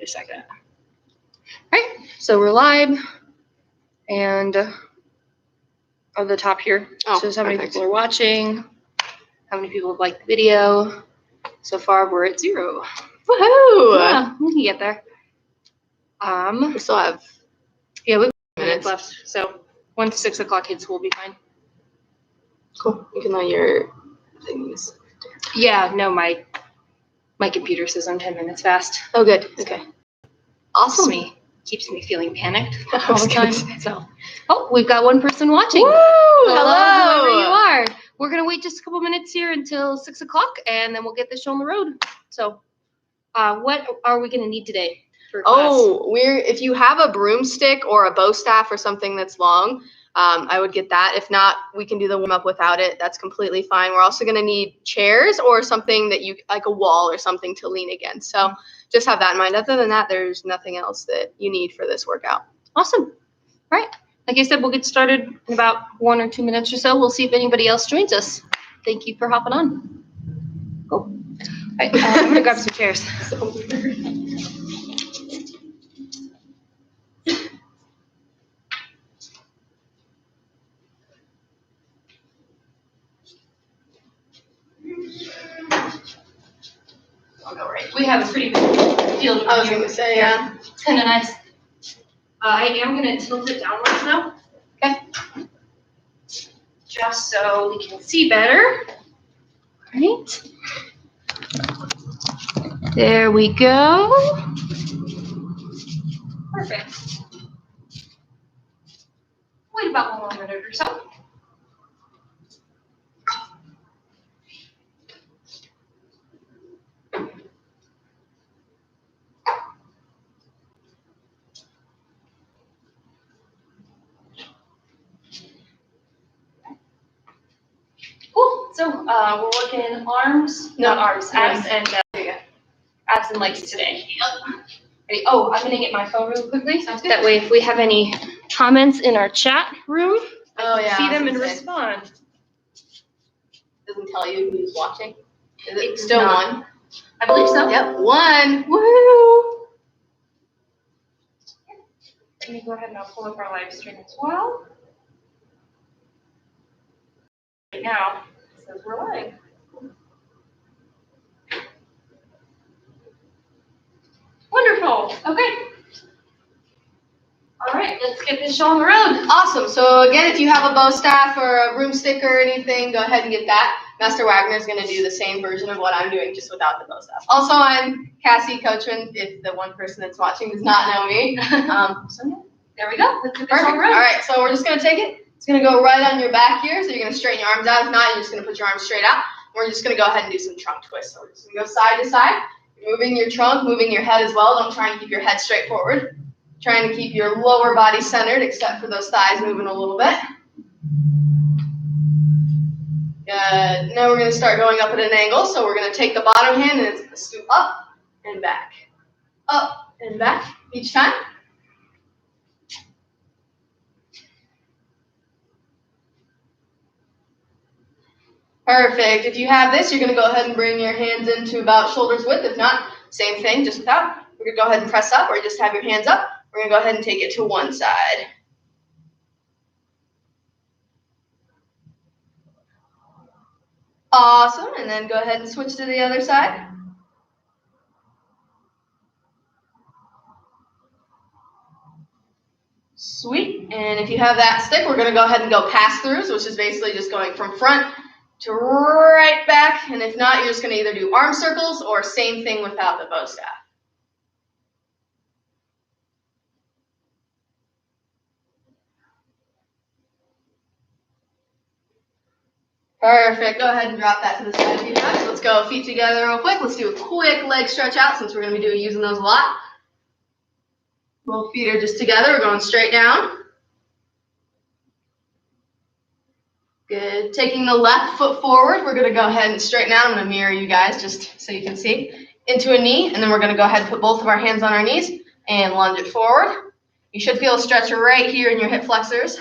Wait a second. All right, so we're live, and on the top here, shows how many people are watching, how many people have liked the video. So far, we're at 0. Woohoo! Yeah, we can get there. We still have we have minutes left. So once 6 o'clock hits, we'll be fine. Cool. You can let your things. Yeah, no, my computer says I'm 10 minutes fast. Oh, good. Okay. Awesome. Keeps me feeling panicked all the time. So, we've got one person watching. Woo! Hello, whoever you Hello. are. We're gonna wait just a couple minutes here until 6 o'clock, and then we'll get this show on the road. So, what are we gonna need today for class? If you have a broomstick or a bow staff or something that's long, I would get that. If not, we can do the warm up without it. That's completely fine. We're also gonna need chairs or something that like a wall or something to lean against. So just have that in mind. Other than that, there's nothing else that you need for this workout. Awesome. All right. Like I said, we'll get started in about 1 or 2 minutes or so. We'll see if anybody else joins us. Thank you for hopping on. Cool. All right, I'm gonna grab some chairs. I'll go right. We have a pretty big field. I was gonna say, yeah. It's kind of nice. I am gonna tilt it downwards though. Okay. Just so we can see better. Right. There we go. Perfect. Wait about 1 more minute or so. Cool. So we're working abs and legs today. Ready? Oh, I'm gonna get my phone really quickly. Sounds good. That way, if we have any comments in our chat room, I can see them and respond. Doesn't tell you who's watching. Is it still not. 1? I believe so. Yep, 1. Woo! Let me go ahead and I'll pull up our live stream as well. Right now, it says we're live. Wonderful. Okay. All right, let's get this show on the road. Awesome. So again, if you have a bow staff or a broomstick or anything, go ahead and get that. Master Wagner is going to do the same version of what I'm doing, just without the bow staff. Also, I'm Cassie Coachman, if the one person that's watching does not know me. So yeah, there we go. Let's get this Perfect. on the road. All right, so we're just going to take it. It's going to go right on your back here, so you're going to straighten your arms out. If not, you're just going to put your arms straight out. We're just going to go ahead and do some trunk twists. So we're just going to go side to side, moving your trunk, moving your head as well. Don't try and keep your head straight forward. Trying to keep your lower body centered, except for those thighs moving a little bit. Good. Now we're going to start going up at an angle. So we're going to take the bottom hand and it's going to scoop up and back. Up and back each time. Perfect. If you have this, you're going to go ahead and bring your hands into about shoulder's width. If not, same thing, just without. We're going to go ahead and press up or just have your hands up. We're going to go ahead and take it to one side. Awesome. And then go ahead and switch to the other side. Sweet. And if you have that stick, we're going to go ahead and go pass-throughs, which is basically just going from front to right back. And if not, you're just going to either do arm circles or same thing without the bow staff. Perfect. Go ahead and drop that to the side if you have it. Let's go feet together real quick. Let's do a quick leg stretch out since we're going to be using those a lot. Both feet are just together. We're going straight down. Good. Taking the left foot forward, we're going to go ahead and straighten out. I'm going to mirror you guys just so you can see. Into a knee, and then we're going to go ahead and put both of our hands on our knees and lunge it forward. You should feel a stretch right here in your hip flexors.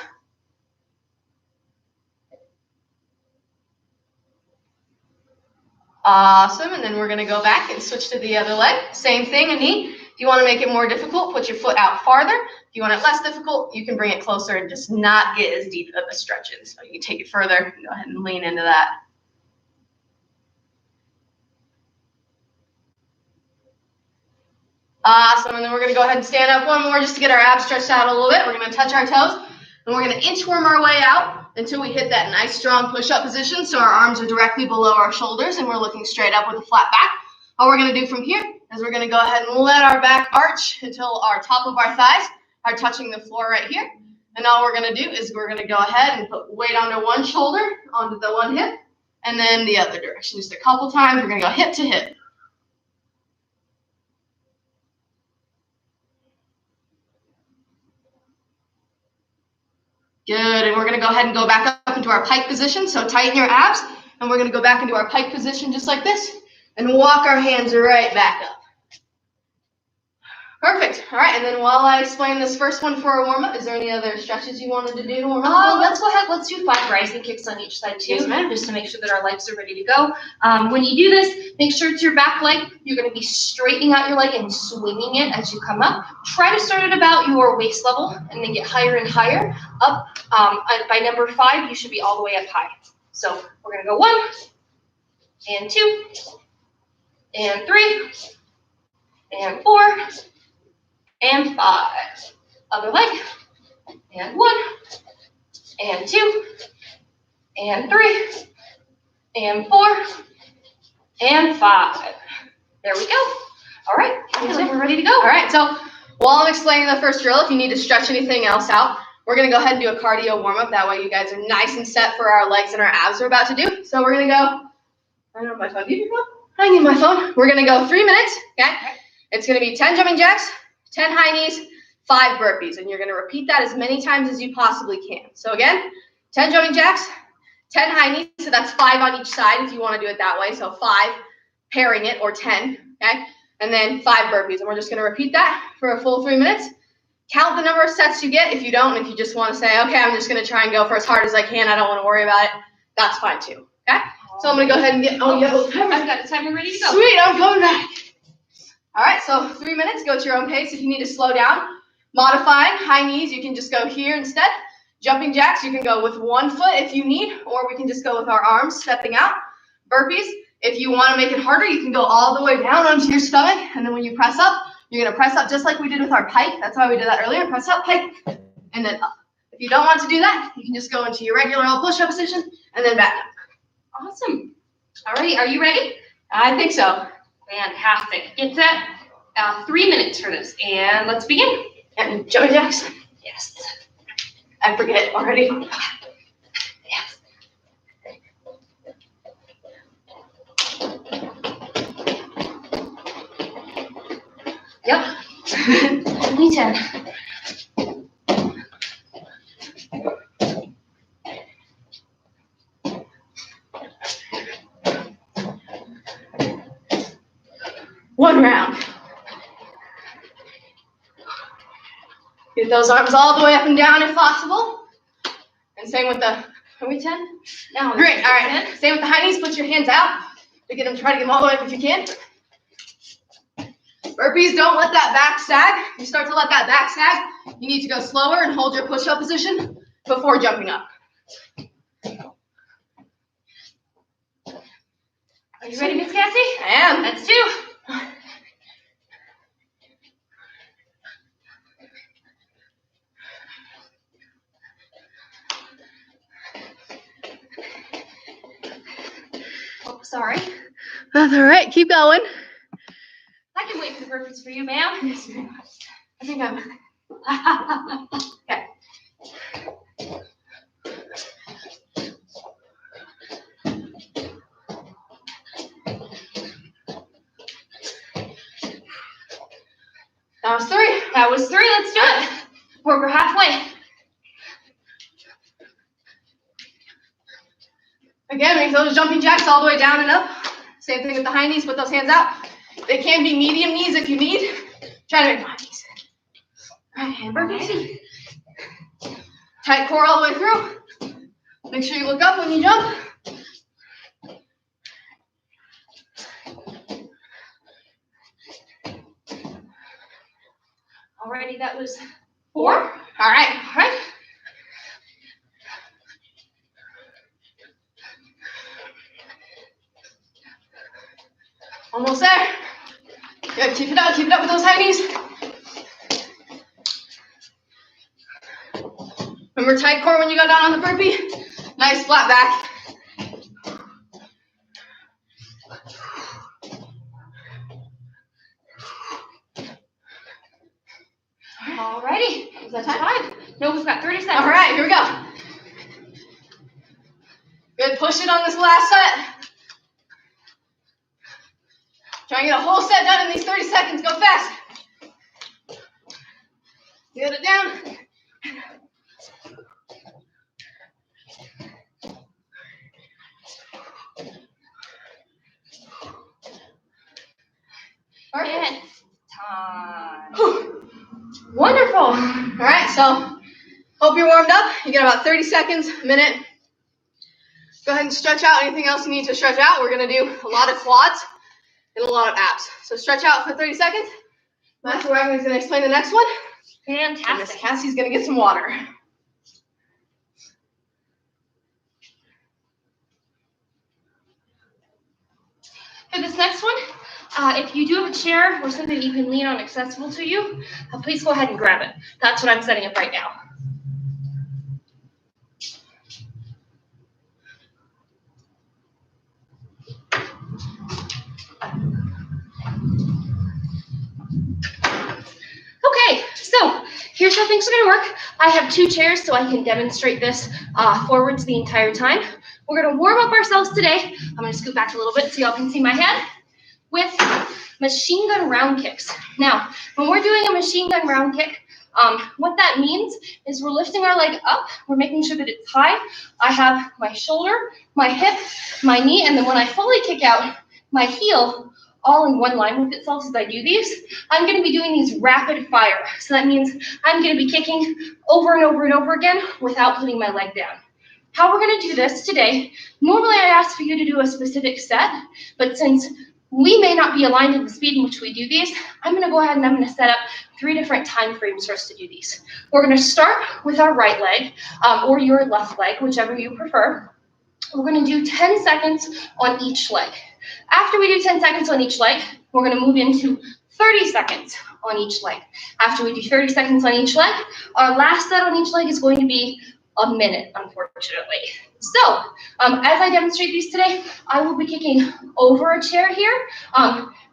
Awesome, and then we're going to go back and switch to the other leg. Same thing, a knee. If you want to make it more difficult, put your foot out farther. If you want it less difficult, you can bring it closer and just not get as deep of a stretch in. So you can take it further. Go ahead and lean into that. Awesome. And then we're going to go ahead and stand up one more just to get our abs stretched out a little bit. We're going to touch our toes. And we're going to inchworm our way out until we hit that nice strong push-up position. So our arms are directly below our shoulders and we're looking straight up with a flat back. All we're going to do from here is we're going to go ahead and let our back arch until our top of our thighs are touching the floor right here. And all we're going to do is we're going to go ahead and put weight onto one shoulder, onto the one hip, and then the other direction. Just a couple times. We're going to go hip to hip. Good, and we're going to go ahead and go back up into our pike position. So tighten your abs, and we're going to go back into our pike position just like this, and walk our hands right back up. Perfect. All right, and then while I explain this first one for a warm-up, is there any other stretches you wanted to do to warm up? Let's go ahead. Let's do 5 rising kicks on each side too, just to make sure that our legs are ready to go. When you do this, make sure it's your back leg. You're going to be straightening out your leg and swinging it as you come up. Try to start at about your waist level and then get higher and higher up. By number 5, you should be all the way up high. So we're going to go 1 and 2 and 3 and 4 and 5. Other leg. And 1 and 2 and 3 and 4 and 5. There we go. All right, we're ready to go. All right, so while I'm explaining the first drill, if you need to stretch anything else out, we're going to go ahead and do a cardio warm-up. That way you guys are nice and set for our legs and our abs we're about to do. So we're going to go, I don't know if my phone, do you have your phone? I need my phone. We're going to go 3 minutes, okay? It's going to be 10 jumping jacks, 10 high knees, 5 burpees, and you're going to repeat that as many times as you possibly can. So again, 10 jumping jacks, 10 high knees, so that's 5 on each side if you want to do it that way. So 5 pairing it, or 10, okay? And then 5 burpees, and we're just going to repeat that for a full 3 minutes. Count the number of sets you get. If you don't, if you just want to say, okay, I'm just going to try and go for as hard as I can, I don't want to worry about it, that's fine too, okay? So I'm going to go ahead and get, I've got the timer ready to go. Sweet, I'm coming back. All right, so 3 minutes, go at your own pace. If you need to slow down, modifying high knees, you can just go here instead. Jumping jacks, you can go with 1 foot if you need, or we can just go with our arms stepping out. Burpees, if you want to make it harder, you can go all the way down onto your stomach, and then when you press up, you're going to press up just like we did with our pike. That's why we did that earlier. Press up, pike, and then up. If you don't want to do that, you can just go into your regular old push-up position and then back up. Awesome. All right, are you ready? I think so. Fantastic. Get set. 3 minutes for this, and let's begin. And jumping jacks. Yes. I forget already. Yes. Yep. Only 10. One round. Get those arms all the way up and down if possible. And same with the, are we 10? No. Great, all right. Same with the high knees, put your hands out to get them, try to get them all the way up if you can. Burpees, don't let that back sag. You start to let that back sag, you need to go slower and hold your push-up position before jumping up. Are you ready, Miss Cassie? I am. Let's do. Oh, sorry. That's all right. Keep going. I can wait for the burpees for you, ma'am. Yes, very much. I think I'm. Okay. That was 3. That was 3. Let's do it. We're halfway. Again, make those jumping jacks all the way down and up. Same thing with the high knees. Put those hands out. They can be medium knees if you need. Try to make high knees. All right, hand burpees. Tight core all the way through. Make sure you look up when you jump. Alrighty, that was 4. All right. All right. Almost there. Good, keep it up with those high knees. Remember tight core when you go down on the burpee? Nice flat back. Alrighty. Is that time? No, we've got 30 seconds. All right, here we go. Good, push it on this last set. Try and get a whole set done in these 30 seconds. Go fast. Get it down. Perfect. Time. Wonderful. All right, so hope you're warmed up. You got about 30 seconds, a minute. Go ahead and stretch out anything else you need to stretch out. We're going to do a lot of quads and a lot of abs. So stretch out for 30 seconds. Master Wagner is going to explain the next one. Fantastic. And Miss Cassie's going to get some water. For this next one, if you do have a chair or something that you can lean on accessible to you, please go ahead and grab it. That's what I'm setting up right now. Okay, so here's how things are going to work. I have 2 chairs so I can demonstrate this forwards the entire time. We're going to warm up ourselves today. I'm going to scoot back a little bit so y'all can see my head with machine gun round kicks. Now, when we're doing a machine gun round kick, what that means is we're lifting our leg up. We're making sure that it's high. I have my shoulder, my hip, my knee, and then when I fully kick out, my heel all in one line with itself as I do these. I'm going to be doing these rapid fire. So that means I'm going to be kicking over and over and over again without putting my leg down. How we're going to do this today, normally I ask for you to do a specific set, but since we may not be aligned in the speed in which we do these, I'm going to go ahead and I'm going to set up 3 different time frames for us to do these. We're going to start with our right leg or your left leg, whichever you prefer. We're going to do 10 seconds on each leg. After we do 10 seconds on each leg, we're going to move into 30 seconds on each leg. After we do 30 seconds on each leg, our last set on each leg is going to be a minute, unfortunately. So, as I demonstrate these today, I will be kicking over a chair here.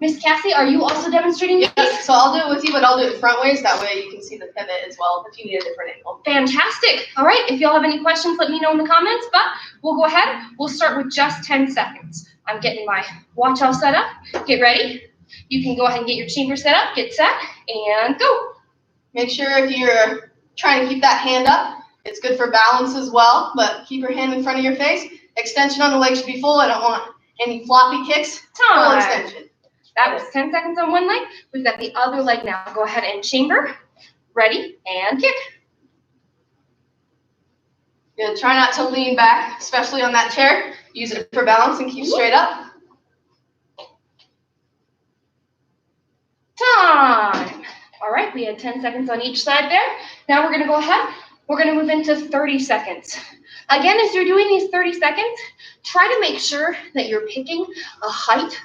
Miss Cassie, are you also demonstrating these? Yes, so I'll do it with you, but I'll do it front ways. That way you can see the pivot as well if you need a different angle. Fantastic. All right, if y'all have any questions, let me know in the comments, but we'll go ahead. We'll start with just 10 seconds. I'm getting my watch all set up. Get ready. You can go ahead and get your chamber set up, get set, and go. Make sure if you're trying to keep that hand up, it's good for balance as well, but keep your hand in front of your face. Extension on the leg should be full. I don't want any floppy kicks. Full extension. That was 10 seconds on one leg. We've got the other leg now. Go ahead and chamber. Ready, and kick. Good. Try not to lean back, especially on that chair. Use it for balance and keep straight up. Time. All right, we had 10 seconds on each side there. Now we're going to go ahead. We're going to move into 30 seconds. Again, as you're doing these 30 seconds, try to make sure that you're picking a height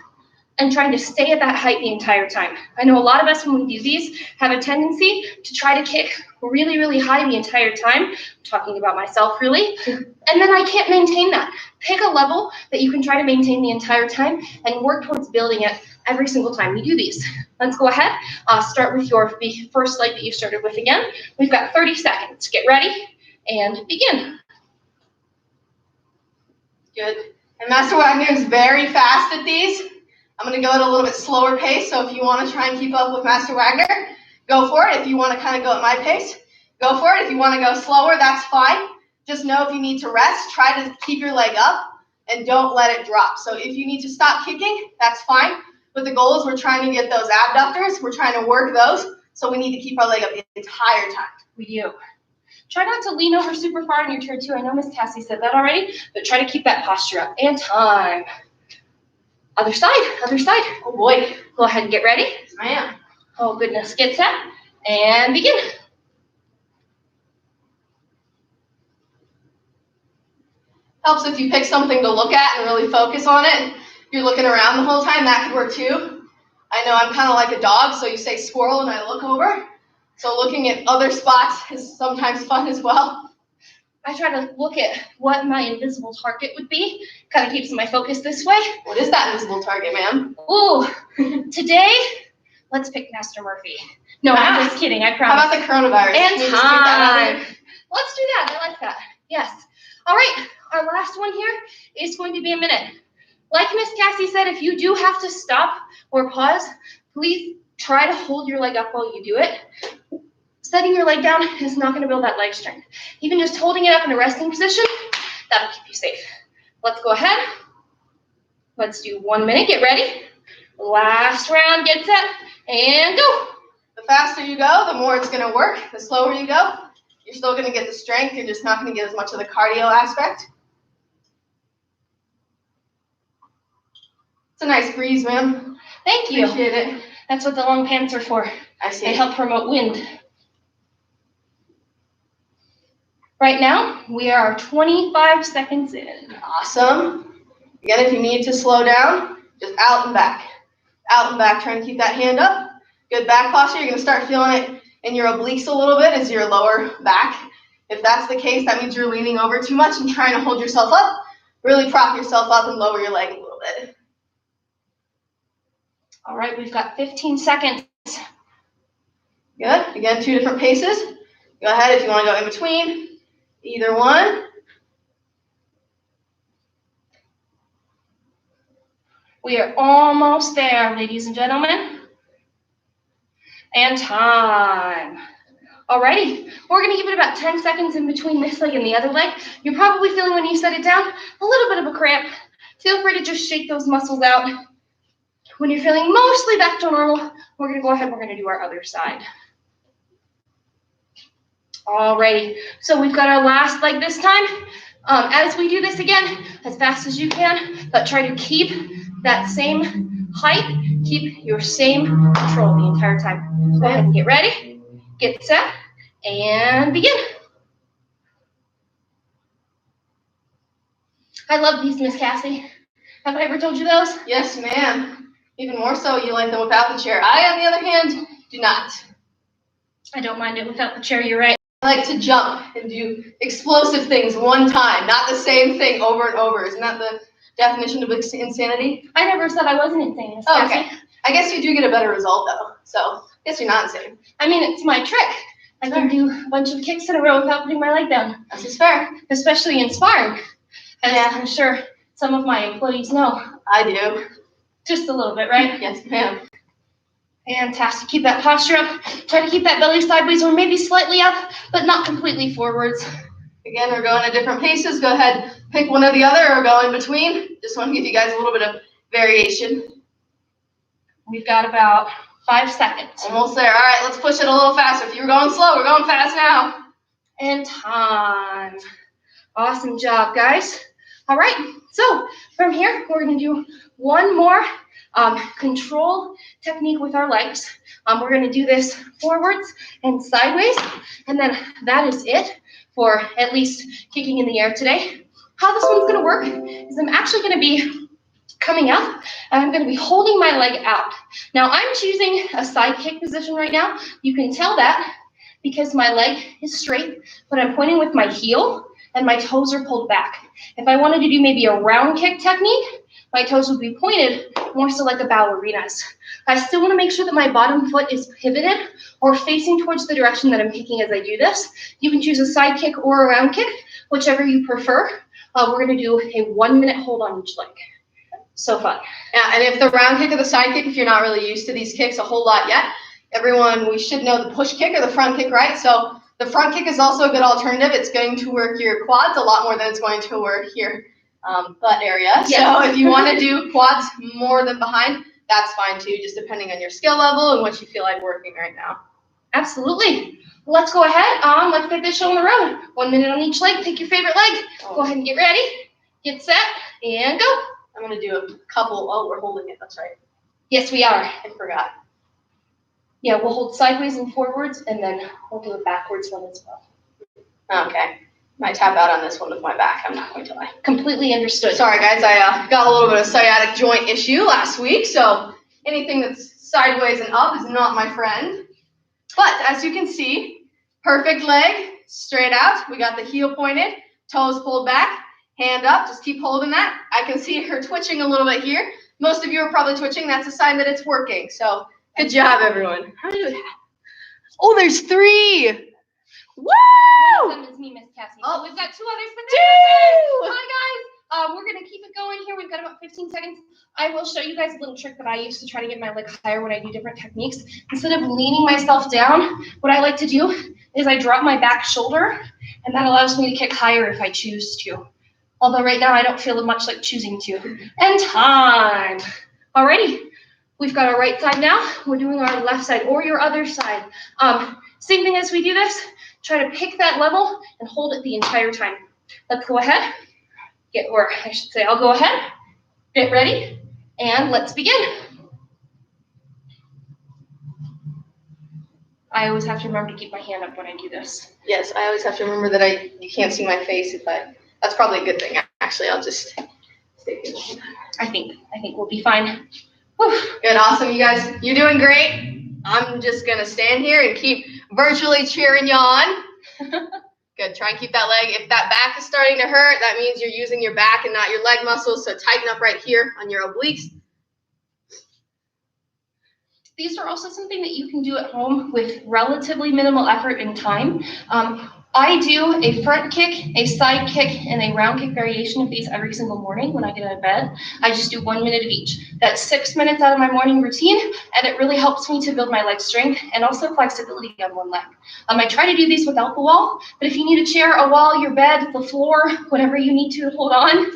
and trying to stay at that height the entire time. I know a lot of us, when we do these, have a tendency to try to kick really, really high the entire time. I'm talking about myself, really. And then I can't maintain that. Pick a level that you can try to maintain the entire time and work towards building it every single time you do these. Let's go ahead. Start with your first leg that you started with again. We've got 30 seconds. Get ready and begin. Good. And Master Wagner is very fast at these. I'm going to go at a little bit slower pace, so if you want to try and keep up with Master Wagner, go for it. If you want to kind of go at my pace, go for it. If you want to go slower, that's fine. Just know if you need to rest, try to keep your leg up and don't let it drop. So if you need to stop kicking, that's fine. But the goal is we're trying to get those abductors. We're trying to work those, so we need to keep our leg up the entire time. We do. Try not to lean over super far in your chair, too. I know Miss Cassie said that already, but try to keep that posture up. And time. Other side, other side. Oh, boy. Go ahead and get ready. I am. Oh, goodness. Get set And begin. Helps if you pick something to look at and really focus on it. If you're looking around the whole time, that could work too. I know I'm kind of like a dog, so you say squirrel and I look over. So looking at other spots is sometimes fun as well. I try to look at what my invisible target would be. Kind of keeps my focus this way. What is that invisible target, ma'am? Ooh, today, let's pick Master Murphy. No, I'm just kidding, I promise. How about the coronavirus? And time. Let's do that, I like that. Yes. All right, our last one here is going to be a minute. Like Miss Cassie said, if you do have to stop or pause, please try to hold your leg up while you do it. Setting your leg down is not going to build that leg strength. Even just holding it up in a resting position, that'll keep you safe. Let's go ahead. Let's do 1 minute. Get ready. Last round. Get set. And go. The faster you go, the more it's going to work. The slower you go, you're still going to get the strength. You're just not going to get as much of the cardio aspect. It's a nice breeze, ma'am. Thank you. Appreciate it. That's what the long pants are for. I see. They help promote wind. Right now, we are 25 seconds in. Awesome. Again, if you need to slow down, just out and back. Out and back, trying to keep that hand up. Good back posture. You're going to start feeling it in your obliques a little bit as your lower back. If that's the case, that means you're leaning over too much and trying to hold yourself up. Really prop yourself up and lower your leg a little bit. All right, we've got 15 seconds. Good. Again, 2 different paces. Go ahead if you want to go in between. Either one. We are almost there, ladies and gentlemen. And time. Alrighty, we're going to give it about 10 seconds in between this leg and the other leg. You're probably feeling when you set it down a little bit of a cramp. Feel free to just shake those muscles out. When you're feeling mostly back to normal, we're going to go ahead and we're going to do our other side. Alrighty, so we've got our last leg this time. As we do this again, as fast as you can, but try to keep that same height, keep your same control the entire time. Go ahead and get ready, get set, and begin. I love these, Miss Cassie. Have I ever told you those? Yes, ma'am. Even more so, you like them without the chair. I, on the other hand, do not. I don't mind it without the chair, you're right. I like to jump and do explosive things one time, not the same thing over and over. Isn't that the definition of insanity? I never said I wasn't insane, Miss Cassie. Okay. I guess you do get a better result, though. So, I guess you're not insane. I mean, it's my trick. I can do a bunch of kicks in a row without putting my leg down. That's just fair. Especially in sparring. As I'm sure some of my employees know. I do. Just a little bit, right? Yes, ma'am. Fantastic. Keep that posture up. Try to keep that belly sideways or maybe slightly up, but not completely forwards. Again, we're going at different paces. Go ahead, pick one or the other or go in between. Just want to give you guys a little bit of variation. We've got about 5 seconds. Almost there. All right, let's push it a little faster. If you were going slow, we're going fast now. And time. Awesome job, guys. All right, so from here, we're going to do one more control technique with our legs. We're going to do this forwards and sideways, and then that is it for at least kicking in the air today. How this one's going to work is I'm actually going to be coming up, and I'm going to be holding my leg out. Now, I'm choosing a side kick position right now. You can tell that because my leg is straight, but I'm pointing with my heel, and my toes are pulled back. If I wanted to do maybe a round kick technique, my toes would be pointed more so like a ballerina's. I still want to make sure that my bottom foot is pivoted or facing towards the direction that I'm kicking as I do this. You can choose a side kick or a round kick, whichever you prefer. We're going to do a 1 minute hold on each leg. So fun. Yeah, and if the round kick or the side kick, if you're not really used to these kicks a whole lot yet, everyone, we should know the push kick or the front kick, right? So the front kick is also a good alternative. It's going to work your quads a lot more than it's going to work your butt area. Yes. So if you want to do quads more than behind, that's fine too, just depending on your skill level and what you feel like working right now. Absolutely. Let's go ahead. Let's get this show on the road. 1 minute on each leg. Pick your favorite leg. Go ahead and get ready. Get set and go. I'm going to do a couple. Oh, we're holding it. That's right. Yes, we are. I forgot. Yeah, we'll hold sideways and forwards, and then we'll do a backwards one as well. Okay. Might tap out on this one with my back. I'm not going to lie. Completely understood. Sorry, guys. I got a little bit of sciatic joint issue last week, so anything that's sideways and up is not my friend. But as you can see, perfect leg, straight out. We got the heel pointed, toes pulled back, hand up. Just keep holding that. I can see her twitching a little bit here. Most of you are probably twitching. That's a sign that it's working. So good job, everyone. How do you do that? Oh, there's 3. Woo! One of them is me, Miss Cassie. Oh, so we've got 2 others. But 2! Hi, guys. We're going to keep it going here. We've got about 15 seconds. I will show you guys a little trick that I use to try to get my leg higher when I do different techniques. Instead of leaning myself down, what I like to do is I drop my back shoulder, and that allows me to kick higher if I choose to. Although right now I don't feel much like choosing to. And time. Alrighty. We've got our right side now. We're doing our left side or your other side. Same thing as we do this. Try to pick that level and hold it the entire time. Let's go ahead. I'll go ahead. Get ready. And let's begin. I always have to remember to keep my hand up when I do this. Yes, I always have to remember that you can't see my face. That's probably a good thing. Actually, I'll just stay here. I think we'll be fine. Whew. Good, awesome, you guys. You're doing great. I'm just gonna stand here and keep virtually cheering you on. Good. Try and keep that leg. If that back is starting to hurt, that means you're using your back and not your leg muscles. So tighten up right here on your obliques. These are also something that you can do at home with relatively minimal effort and time. I do a front kick, a side kick, and a round kick variation of these every single morning when I get out of bed. I just do 1 minute of each. That's 6 minutes out of my morning routine, and it really helps me to build my leg strength and also flexibility on one leg. I try to do these without the wall, but if you need a chair, a wall, your bed, the floor, whatever you need to hold on,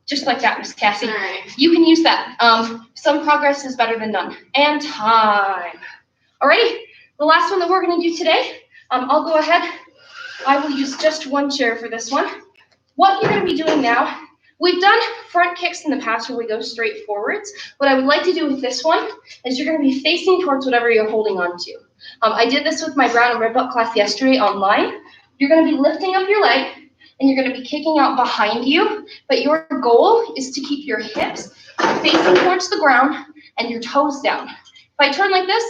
just like that, Miss Cassie. All right. You can use that. Some progress is better than none. And time. Alrighty, the last one that we're gonna do today, I'll go ahead. I will use just one chair for this one. What you're gonna be doing now, we've done front kicks in the past where we go straight forwards. What I would like to do with this one is you're gonna be facing towards whatever you're holding on to. I did this with my brown and red belt class yesterday online. You're gonna be lifting up your leg and you're gonna be kicking out behind you, but your goal is to keep your hips facing towards the ground and your toes down. If I turn like this,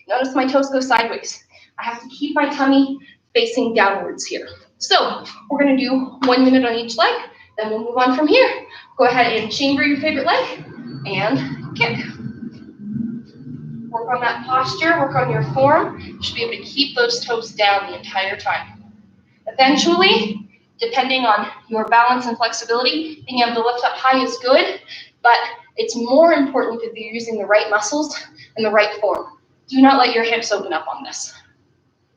notice my toes go sideways. I have to keep my tummy facing downwards here. So we're gonna do 1 minute on each leg, then we'll move on from here. Go ahead and chamber your favorite leg and kick. Work on that posture, work on your form. You should be able to keep those toes down the entire time. Eventually, depending on your balance and flexibility, being able to lift up high is good, but it's more important that you're using the right muscles and the right form. Do not let your hips open up on this.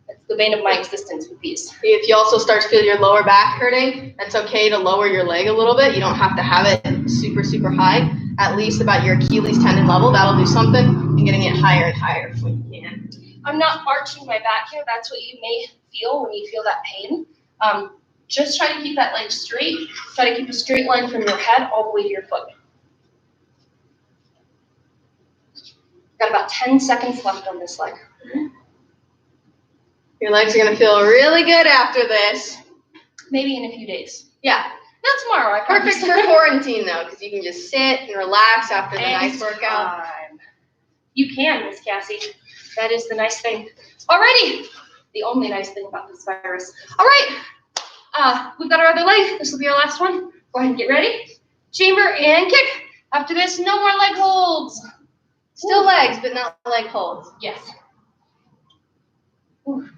That's the bane of my existence with these. If you also start to feel your lower back hurting, it's okay to lower your leg a little bit. You don't have to have it super, super high, at least about your Achilles tendon level. That'll do something, and getting it higher and higher if we can. I'm not arching my back here. That's what you may feel when you feel that pain. Just try to keep that leg straight. Try to keep a straight line from your head all the way to your foot. Got about 10 seconds left on this leg. Your legs are going to feel really good after this. Maybe in a few days. Yeah. Not tomorrow, I promise. Perfect for quarantine, though, because you can just sit and relax after the nice workout. You can, Miss Cassie. That is the nice thing. Alrighty. The only nice thing about this virus. All right. We've got our other leg. This will be our last one. Go ahead and get ready. Chamber and kick. After this, no more leg holds. Still legs, but not leg holds. Yes. Ooh,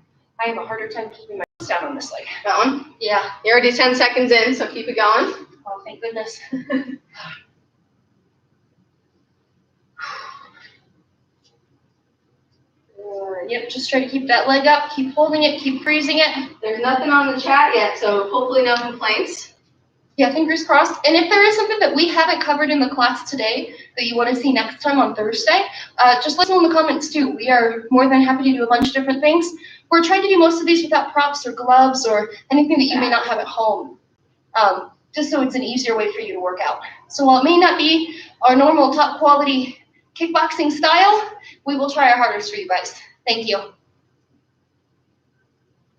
I have a harder time keeping my hips down on this leg. That one? Yeah. You're already 10 seconds in, so keep it going. Oh, thank goodness. Yep, just try to keep that leg up, keep holding it, keep freezing it. There's nothing on the chat yet, so hopefully no complaints. Yeah, fingers crossed. And if there is something that we haven't covered in the class today that you want to see next time on Thursday, just let us know in the comments too. We are more than happy to do a bunch of different things. We're trying to do most of these without props or gloves or anything that you may not have at home, just so it's an easier way for you to work out. So while it may not be our normal top quality kickboxing style, we will try our hardest for you guys. Thank you.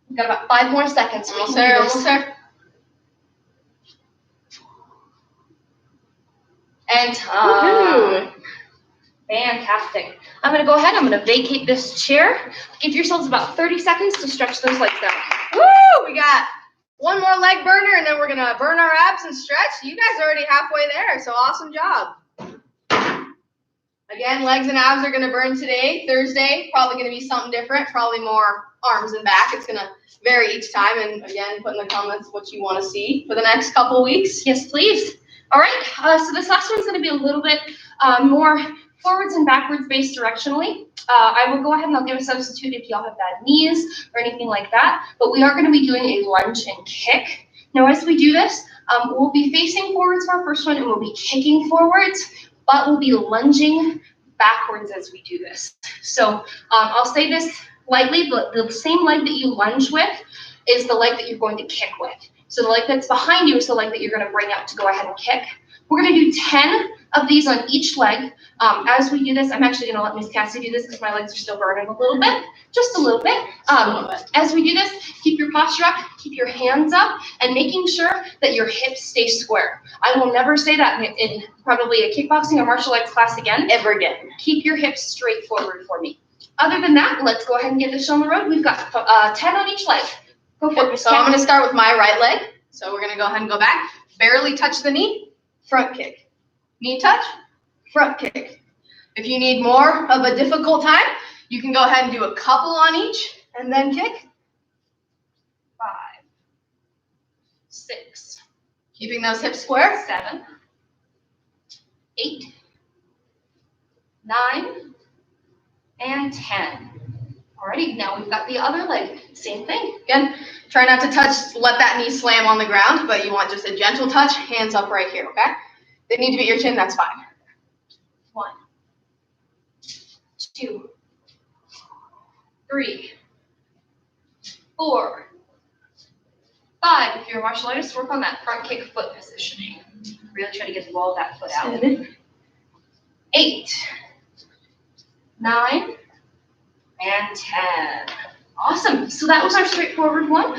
We've got about 5 more seconds. Almost there, almost there. And fantastic. I'm going to go ahead. I'm going to vacate this chair. Give yourselves about 30 seconds to stretch those legs out. Woo! We got one more leg burner, and then we're going to burn our abs and stretch. You guys are already halfway there, so awesome job. Again, legs and abs are going to burn today. Thursday, probably going to be something different, probably more arms and back. It's going to vary each time. And again, put in the comments what you want to see for the next couple weeks. Yes, please. All right, so this last one's going to be a little bit more forwards and backwards based directionally. I will go ahead and I'll give a substitute if y'all have bad knees or anything like that. But we are going to be doing a lunge and kick. Now, as we do this, we'll be facing forwards for our first one, and we'll be kicking forwards, but we'll be lunging backwards as we do this. So I'll say this lightly, but the same leg that you lunge with is the leg that you're going to kick with. So the leg that's behind you is the leg that you're going to bring out to go ahead and kick. We're going to do 10 of these on each leg. As we do this, I'm actually going to let Miss Cassie do this because my legs are still burning a little bit, just a little bit. As we do this, keep your posture up, keep your hands up, and making sure that your hips stay square. I will never say that in probably a kickboxing or martial arts class again, ever again. Keep your hips straight forward for me. Other than that, let's go ahead and get this show on the road. We've got 10 on each leg. Go for it. So I'm going to start with my right leg. So we're going to go ahead and go back. Barely touch the knee. Front kick. Knee touch, front kick. If you need more of a difficult time, you can go ahead and do a couple on each and then kick. 5, 6. Keeping those hips square. 7, 8, 9, and 10. Alrighty, now we've got the other leg. Same thing. Again, try not to let that knee slam on the ground, but you want just a gentle touch, hands up right here, okay? They need to be your chin, that's fine. 1, 2, 3, 4, 5. If you're a martial artist, work on that front kick foot positioning. Really try to get the ball of that foot out. 7, 8, 9, and 10. Awesome. So that was our straightforward one.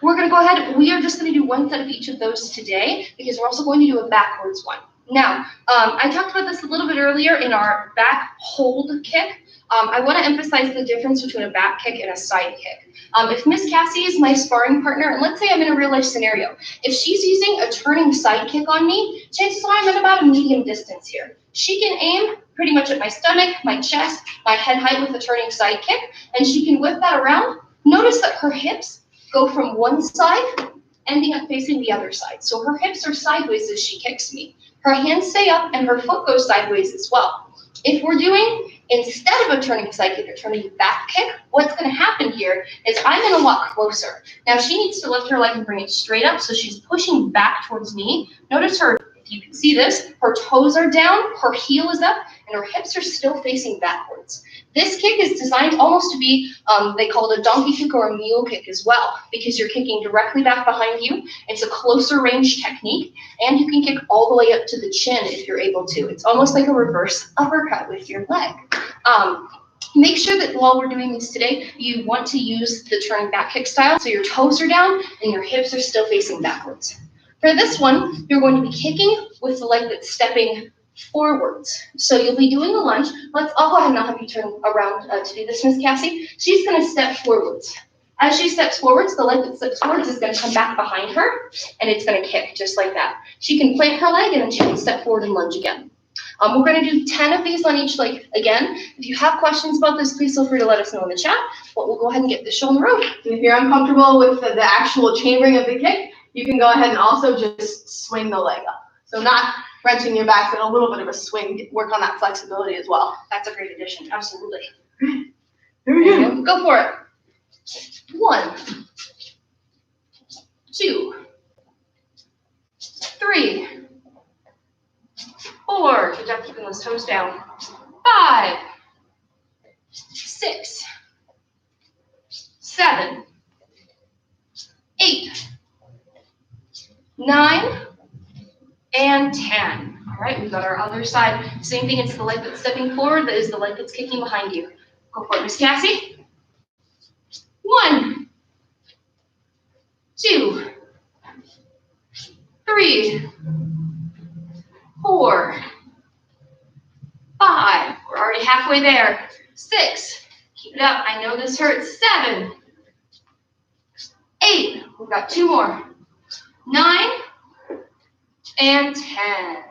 We're going to go ahead. We are just going to do one set of each of those today because we're also going to do a backwards one. Now, I talked about this a little bit earlier in our back hold kick. I want to emphasize the difference between a back kick and a side kick. If Miss Cassie is my sparring partner, and let's say I'm in a real life scenario, if she's using a turning side kick on me, chances are I'm at about a medium distance here. She can aim pretty much at my stomach, my chest, my head height with a turning side kick, and she can whip that around. Notice that her hips go from one side, ending up facing the other side. So her hips are sideways as she kicks me. Her hands stay up and her foot goes sideways as well. If we're doing, instead of a turning side kick or turning back kick, what's going to happen here is I'm going to walk closer. Now she needs to lift her leg and bring it straight up, so she's pushing back towards me. Notice her, if you can see this, her toes are down, her heel is up, and her hips are still facing backwards. This kick is designed almost to be, they call it a donkey kick or a mule kick as well, because you're kicking directly back behind you. It's a closer range technique, and you can kick all the way up to the chin if you're able to. It's almost like a reverse uppercut with your leg. Make sure that while we're doing these today, you want to use the turning back kick style, so your toes are down and your hips are still facing backwards. For this one, you're going to be kicking with the leg that's stepping forwards. So you'll be doing a lunge. I'll go ahead and I'll have you turn around to do this, Miss Cassie. She's going to step forwards. As she steps forwards, the leg that steps forwards is going to come back behind her, and it's going to kick just like that. She can plant her leg, and then she can step forward and lunge again. We're going to do 10 of these on each leg again. If you have questions about this, please feel free to let us know in the chat, but we'll go ahead and get this show on the road. If you're uncomfortable with the actual chambering of the kick, you can go ahead and also just swing the leg up. So not wrenching your back, but a little bit of a swing. Work on that flexibility as well. That's a great addition. Absolutely. Here we go. Go for it. 1, 2, 3, 4. Good job keeping those toes down. 5, 6, 7, 8, 9, and 10. All right, we've got our other side. Same thing, it's the leg that's stepping forward, that is the leg that's kicking behind you. Go for it, Miss Cassie. 1, 2, 3, 4, 5. We're already halfway there. 6. Keep it up. I know this hurts. 7, 8. We've got 2 more. 9 and 10.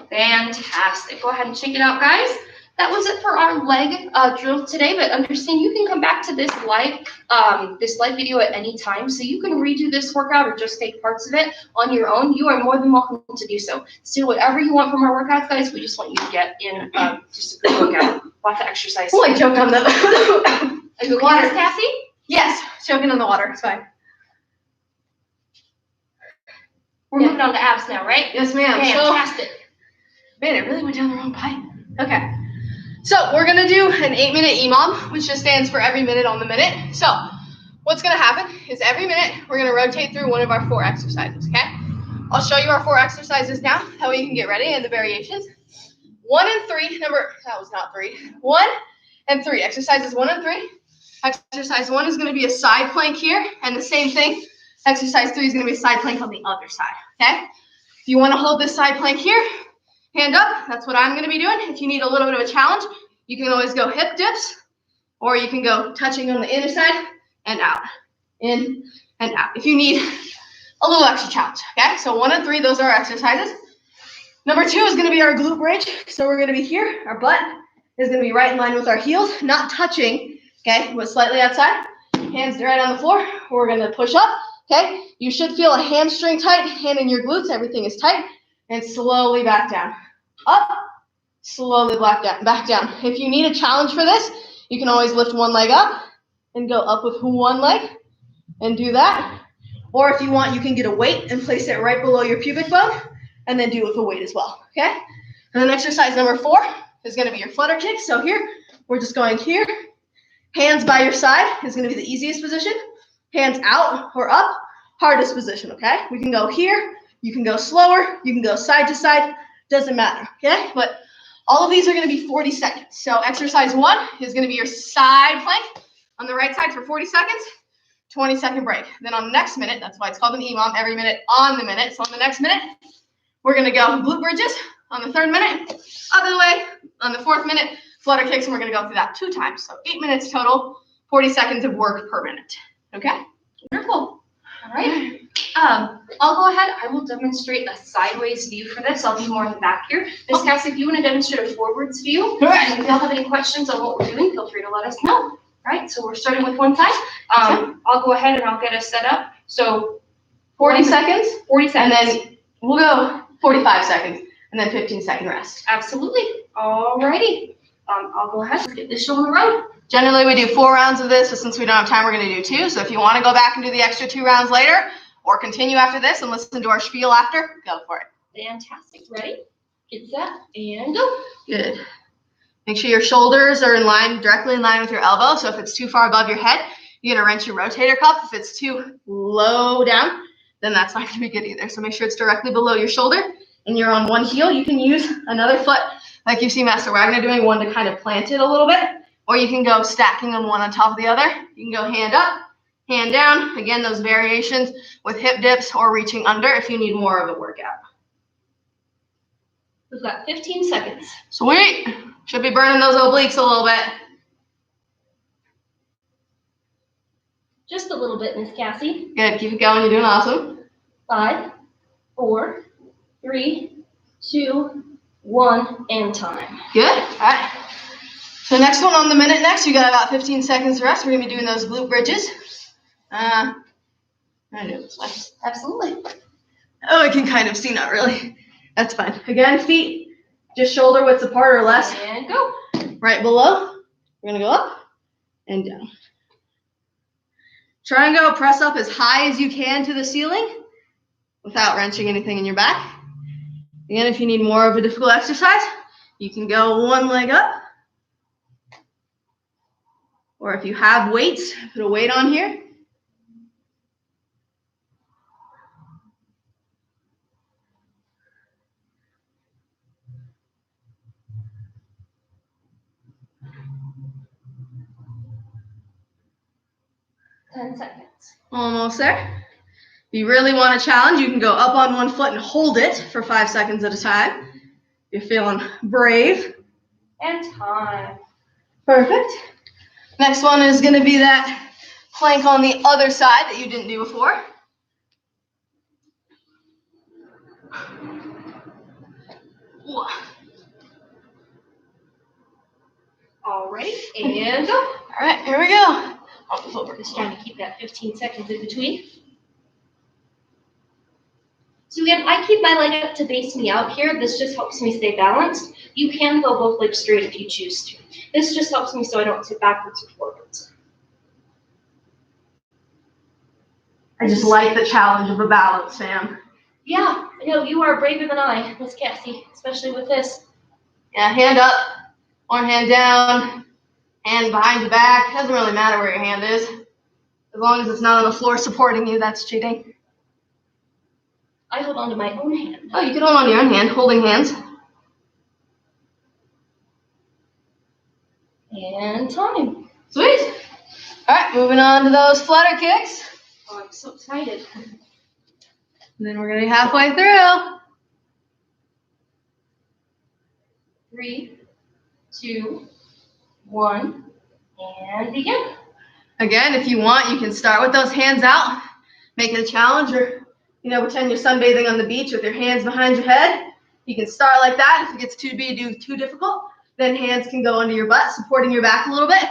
Fantastic. Go ahead and check it out, guys. That was it for our leg drill today, but understand you can come back to this live video at any time, so you can redo this workout or just take parts of it on your own. You are more than welcome to do so. Do whatever you want from our workouts, guys. We just want you to get in just a good workout. Lots of exercise. Oh, I choked on the water, Cassie? Yes, choking on the water. It's fine. We're moving on to abs now, right? Yes, ma'am. Fantastic. Man, it really went down the wrong pipe. Okay. So we're going to do an 8-minute EMOM, which just stands for every minute on the minute. So what's going to happen is every minute we're going to rotate through one of our 4 exercises, okay? I'll show you our 4 exercises now, how we can get ready and the variations. 1 and 3, that was not 3. 1 and 3, exercises 1 and 3. Exercise 1 is going to be a side plank here, and the same thing. Exercise 3 is going to be a side plank on the other side, okay? If you want to hold this side plank here, hand up, that's what I'm going to be doing. If you need a little bit of a challenge, you can always go hip dips, or you can go touching on the inner side and out, in and out. If you need a little extra challenge, okay? So 1 and 3, those are our exercises. Number 2 is going to be our glute bridge. So we're going to be here. Our butt is going to be right in line with our heels, not touching, okay, but slightly outside. Hands right on the floor. We're going to push up, okay? You should feel a hamstring tight, hand in your glutes. Everything is tight. And slowly back down. Up, slowly back down. If you need a challenge for this, you can always lift one leg up and go up with one leg and do that. Or if you want, you can get a weight and place it right below your pubic bone and then do it with a weight as well, okay? And then exercise number 4 is going to be your flutter kick. So here, we're just going here. Hands by your side is going to be the easiest position. Hands out or up, hardest position, okay? We can go here. You can go slower, you can go side to side, doesn't matter, okay? But all of these are going to be 40 seconds. So exercise 1 is going to be your side plank on the right side for 40 seconds, 20-second break. Then on the next minute, that's why it's called an EMOM, every minute on the minute. So on the next minute, we're going to go glute bridges. On the 3rd minute, other way. On the 4th minute, flutter kicks, and we're going to go through that 2 times. So 8 minutes total, 40 seconds of work per minute, okay? Wonderful. All right. I'll go ahead. I will demonstrate a sideways view for this. I'll be more in the back here. Miss Cassie, if you want to demonstrate a forwards view, and if y'all have any questions on what we're doing, feel free to let us know. All right. So we're starting with one side. I'll go ahead and I'll get us set up. So 40 seconds. 40 seconds. And then we'll go 45 seconds and then 15-second rest. Absolutely. All righty. I'll go ahead. Let's get this show on the road. Generally, we do 4 rounds of this, but since we don't have time, we're going to do 2. So if you want to go back and do the extra 2 rounds later, or continue after this and listen to our spiel after, go for it. Fantastic. Ready? Get set and go. Good. Make sure your shoulders are in line, directly in line with your elbow. So if it's too far above your head, you're going to wrench your rotator cuff. If it's too low down, then that's not going to be good either. So make sure it's directly below your shoulder and you're on one heel. You can use another foot like you see Master Wagner doing, one to kind of plant it a little bit. Or you can go stacking them one on top of the other. You can go hand up, hand down. Again, those variations with hip dips or reaching under if you need more of a workout. We've got 15 seconds. Sweet. Should be burning those obliques a little bit. Just a little bit, Miss Cassie. Good. Keep it going. You're doing awesome. 5, 4, 3, 2, 1, and time. Good. All right. So next one on the minute next, you got about 15 seconds to rest. We're going to be doing those glute bridges. I do it this way. Absolutely. Oh, I can kind of see, not really. That's fine. Again, feet just shoulder widths apart or less. And go. Right below. We're going to go up and down. Try and go press up as high as you can to the ceiling without wrenching anything in your back. Again, if you need more of a difficult exercise, you can go one leg up. Or if you have weights, put a weight on here. 10 seconds. Almost there. If you really want a challenge, you can go up on one foot and hold it for 5 seconds at a time. You're feeling brave. And time. Perfect. Next one is going to be that plank on the other side that you didn't do before. All right, and go. All right, here we go. Just trying to keep that 15 seconds in between. So again, I keep my leg up to base me out here. This just helps me stay balanced. You can go both legs straight if you choose to. This just helps me so I don't tip backwards or forwards. I just like the challenge of the balance, Sam. Yeah, I know you are braver than I, Miss Cassie, especially with this. Yeah, hand up, one hand down, hand behind the back. Doesn't really matter where your hand is. As long as it's not on the floor supporting you, that's cheating. I hold on to my own hand. Oh, you can hold on to your own hand, holding hands. And time. Sweet. All right, moving on to those flutter kicks. Oh, I'm so excited. And then we're going to be halfway through. 3, 2, 1, and begin. Again, if you want, you can start with those hands out, make it a challenge, or pretend you're sunbathing on the beach with your hands behind your head. You can start like that. If it gets too difficult, then hands can go under your butt, supporting your back a little bit.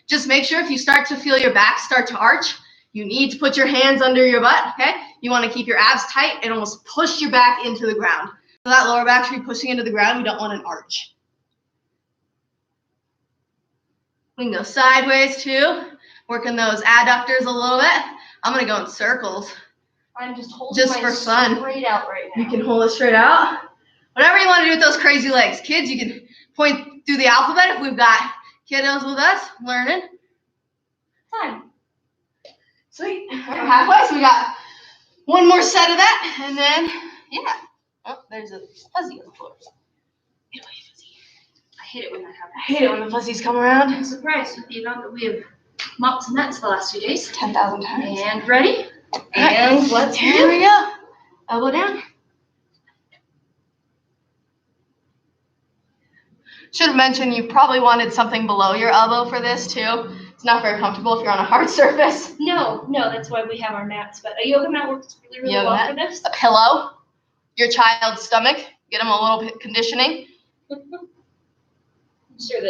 Just make sure if you start to feel your back start to arch, you need to put your hands under your butt, okay? You want to keep your abs tight and almost push your back into the ground. So that lower back should be pushing into the ground. We don't want an arch. We can go sideways too, working those adductors a little bit. I'm going to go in circles. I'm just holding just for fun. Straight out right now. You can hold it straight out. Whatever you want to do with those crazy legs. Kids, you can point through the alphabet if we've got kiddos with us learning. Time. Sweet. We're halfway, so we got one more set of that, and then, yeah. Oh, there's a fuzzy on the floor. Get away, fuzzy. I hate it when that happens. I hate it when the fuzzies come around. I'm surprised with the amount that we have mopped and nets the last few days. 10,000 times. And ready? And let's begin. Here we go. Elbow down. Should have mentioned you probably wanted something below your elbow for this too. It's not very comfortable if you're on a hard surface. No, that's why we have our mats. But a yoga mat works really well for this. A pillow, your child's stomach, get them a little bit conditioning. I'm sure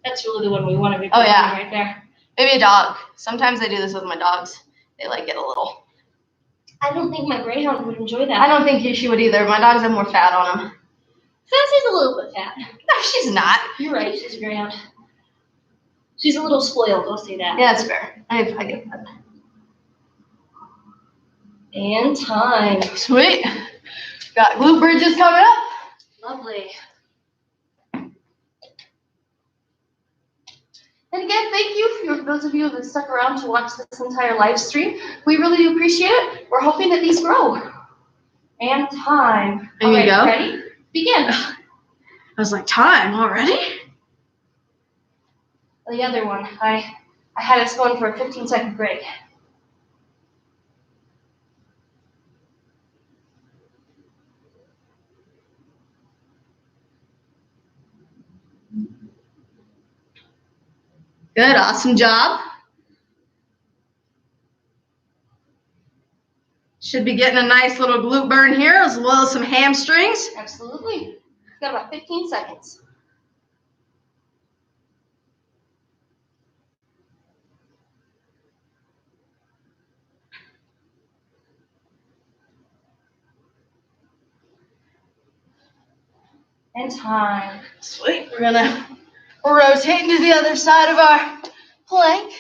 that's really the one we want to be right there. Maybe a dog. Sometimes I do this with my dogs. They like it a little. I don't think my greyhound would enjoy that. I don't think she would either. My dogs have more fat on them. Sassy's a little bit fat. No, she's not. You're right. She's a greyhound. She's a little spoiled. I'll say that. Yeah, that's fair. I get that. And time. Sweet. Got glute bridges coming up. Lovely. And again, thank you for those of you that stuck around to watch this entire live stream. We really do appreciate it. We're hoping that these grow. And time. There you go. Ready? Begin. I was like, time already? The other one, I had us going for a 15-second break. Good, awesome job. Should be getting a nice little glute burn here as well as some hamstrings. Absolutely. Got about 15 seconds. And time. Sweet. We're gonna rotate to the other side of our plank.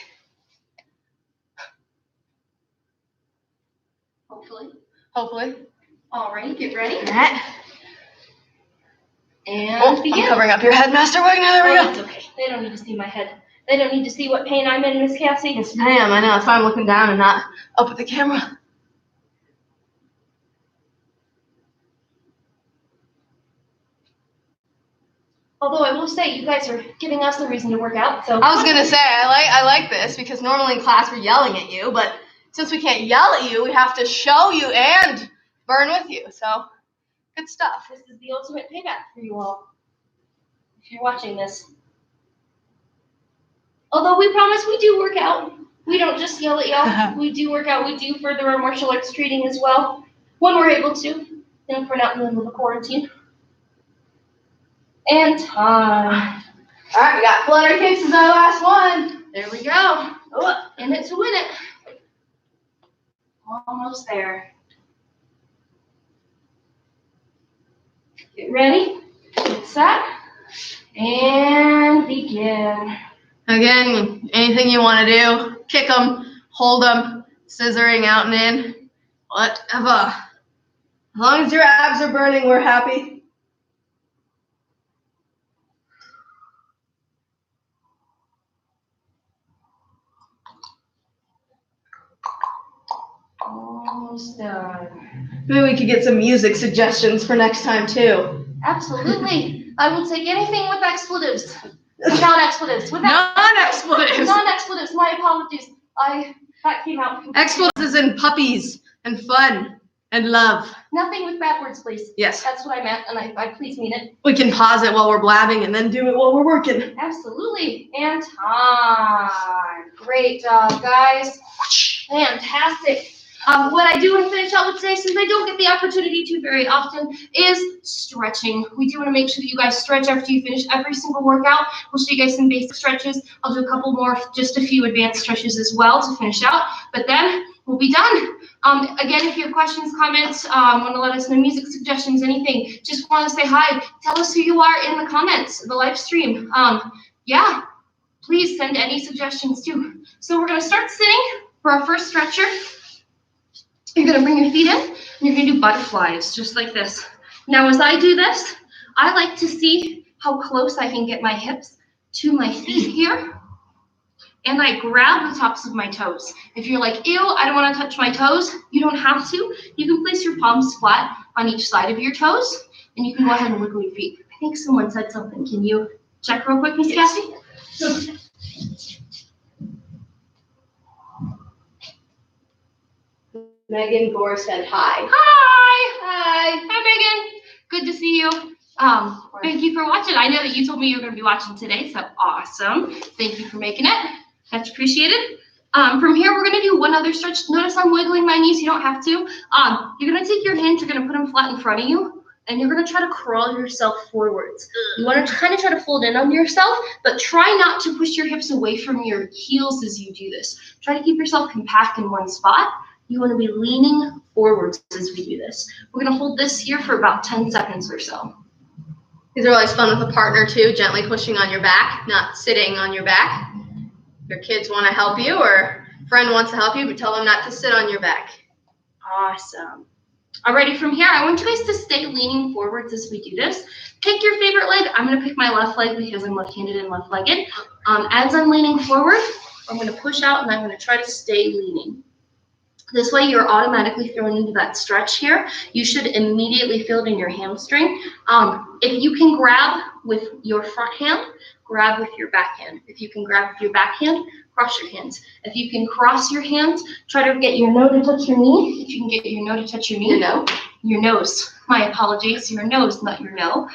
Hopefully. All right, get ready. All right. And begin. I'm covering up your head, Master Wagner. There we go. It's okay. They don't need to see my head. They don't need to see what pain I'm in, Miss Cassie. Yes, ma'am. I know. That's why I'm looking down and not up at the camera. Although I will say, you guys are giving us the reason to work out. So I was gonna say I like this because normally in class we're yelling at you, but since we can't yell at you, we have to show you and burn with you. So good stuff. This is the ultimate payback for you all. If you're watching this. Although we promise we do work out. We don't just yell at y'all. We do work out. We do further our martial arts training as well when we're able to. And if we're not in the middle of a quarantine. And time. All right, we got flutter kicks as our last one. There we go. Oh, in it to win it. Almost there. Get ready. Get set. And begin. Again, anything you want to do, kick them, hold them, scissoring out and in, whatever. As long as your abs are burning, we're happy. Almost done. Maybe we could get some music suggestions for next time too. Absolutely. I will take anything with expletives. Non-expletives. Non-expletives. Non-expletives. My apologies. That came out. Expletives and puppies and fun and love. Nothing with bad words, please. Yes. That's what I meant, and I please mean it. We can pause it while we're blabbing and then do it while we're working. Absolutely. And time. Great job, guys. Fantastic. What I do want to finish out with today, since I don't get the opportunity to very often, is stretching. We do want to make sure that you guys stretch after you finish every single workout. We'll show you guys some basic stretches. I'll do a couple more, just a few advanced stretches as well to finish out, but then we'll be done. Again, if you have questions, comments, want to let us know, music suggestions, anything, just want to say hi, tell us who you are in the comments, the live stream. Yeah, please send any suggestions too. So we're going to start sitting for our first stretcher. You're going to bring your feet in, and you're going to do butterflies, just like this. Now, as I do this, I like to see how close I can get my hips to my feet here, and I grab the tops of my toes. If you're like, ew, I don't want to touch my toes, you don't have to. You can place your palms flat on each side of your toes, and you can go ahead and wiggle your feet. I think someone said something. Can you check real quick, Miss Cassie? Megan Gore said hi. Hi! Hi. Hi, Megan. Good to see you. Thank you for watching. I know that you told me you were going to be watching today, so awesome. Thank you for making it. That's appreciated. From here, we're going to do one other stretch. Notice I'm wiggling my knees. You don't have to. You're going to take your hands, you're going to put them flat in front of you, and you're going to try to crawl yourself forwards. You want to kind of try to fold in on yourself, but try not to push your hips away from your heels as you do this. Try to keep yourself compact in one spot. You want to be leaning forwards as we do this. We're going to hold this here for about 10 seconds or so. These are always fun with a partner too, gently pushing on your back, not sitting on your back. If your kids want to help you or a friend wants to help you, but tell them not to sit on your back. Awesome. Alrighty, from here, I want you guys to stay leaning forwards as we do this. Pick your favorite leg. I'm going to pick my left leg because I'm left-handed and left-legged. As I'm leaning forward, I'm going to push out and I'm going to try to stay leaning. This way, you're automatically thrown into that stretch here. You should immediately feel it in your hamstring. If you can grab with your front hand, grab with your back hand. If you can grab with your back hand, cross your hands. If you can cross your hands, try to get your nose to touch your knee. If you can get your nose to touch your knee, your nose. My apologies, your nose, not your no.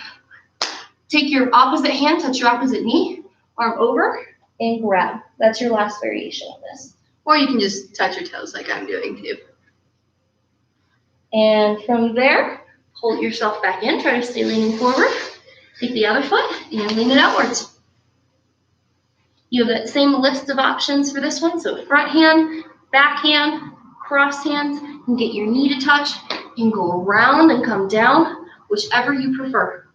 Take your opposite hand, touch your opposite knee, arm over, and grab. That's your last variation of this. Or you can just touch your toes like I'm doing too. And from there, hold yourself back in. Try to stay leaning forward. Take the other foot and lean it outwards. You have that same list of options for this one. So front hand, back hand, cross hands. You can get your knee to touch. You can go around and come down, whichever you prefer.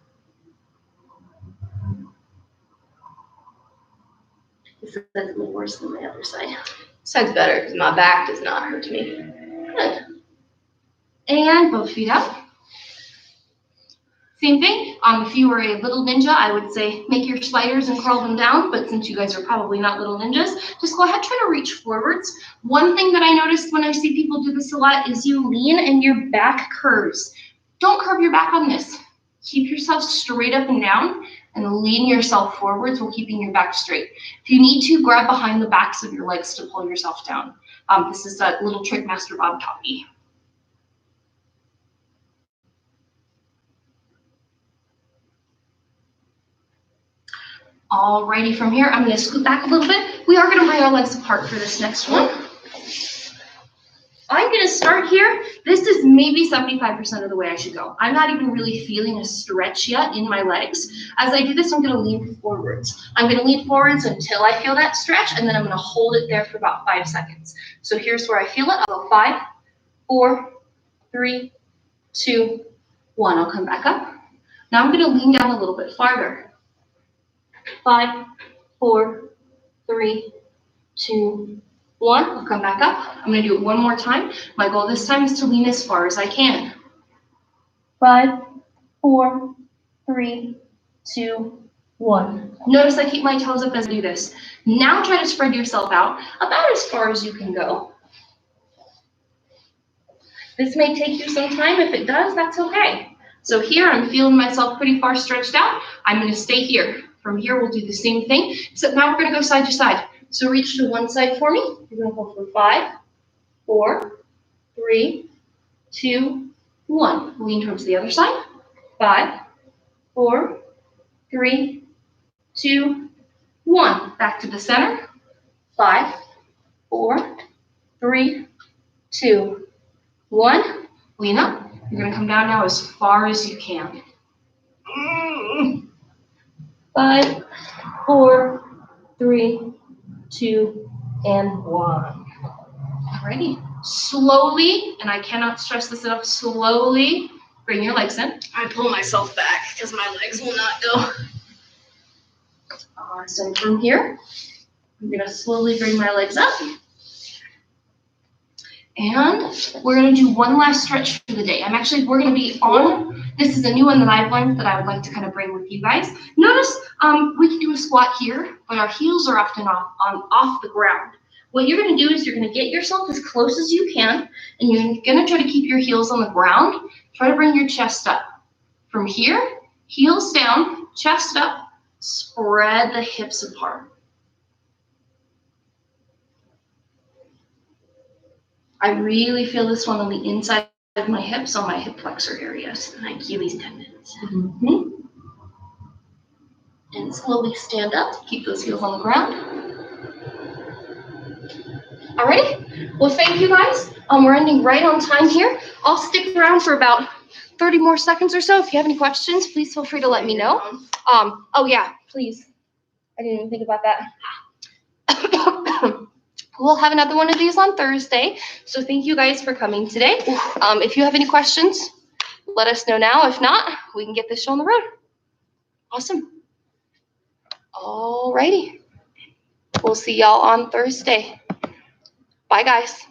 This is definitely worse than the other side. Side's better because my back does not hurt me. Good. And both feet up. Same thing. If you were a little ninja, I would say make your spiders and crawl them down. But since you guys are probably not little ninjas, just go ahead, try to reach forwards. One thing that I noticed when I see people do this a lot is you lean and your back curves. Don't curve your back on this. Keep yourself straight up and down and lean yourself forwards while keeping your back straight. If you need to, grab behind the backs of your legs to pull yourself down. This is that little trick Master Bob taught me. Alrighty, from here, I'm going to scoot back a little bit. We are going to bring our legs apart for this next one. I'm going to start here. This is maybe 75% of the way I should go. I'm not even really feeling a stretch yet in my legs. As I do this, I'm going to lean forwards. I'm going to lean forwards until I feel that stretch, and then I'm going to hold it there for about 5 seconds. So here's where I feel it. I'll go 5, 4, 3, 2, 1. I'll come back up. Now I'm going to lean down a little bit farther. 5, 4, 3, 2, 1. I'll come back up. I'm going to do it one more time. My goal this time is to lean as far as I can. 5, 4, 3, 2, 1. Notice I keep my toes up as I do this. Now try to spread yourself out about as far as you can go. This may take you some time. If it does, that's okay. So here I'm feeling myself pretty far stretched out. I'm going to stay here. From here, we'll do the same thing, except now we're going to go side to side. So reach to one side for me. You're going to go for 5, 4, 3, 2, 1. Lean towards the other side. 5, 4, 3, 2, 1. Back to the center. 5, 4, 3, 2, 1. Lean up. You're going to come down now as far as you can. 5, 4, 3, 2, and 1. Alrighty. Slowly, and I cannot stress this enough, slowly bring your legs in. I pull myself back because my legs will not go. Awesome. From here, I'm going to slowly bring my legs up. And we're going to do one last stretch for the day. We're going to be on, this is a new one that I've learned that I would like to kind of bring with you guys. Notice we can do a squat here, but our heels are often off the ground. What you're going to do is you're going to get yourself as close as you can, and you're going to try to keep your heels on the ground. Try to bring your chest up. From here, heels down, chest up, spread the hips apart. I really feel this one on the inside of my hips, on my hip flexor areas, and my Achilles tendons. And slowly stand up, keep those heels on the ground. Alrighty, well thank you guys. We're ending right on time here. I'll stick around for about 30 more seconds or so. If you have any questions, please feel free to let me know. Oh yeah, please. I didn't even think about that. We'll have another one of these on Thursday. So thank you guys for coming today. If you have any questions, let us know now. If not, we can get this show on the road. Awesome. Alrighty. We'll see y'all on Thursday. Bye, guys.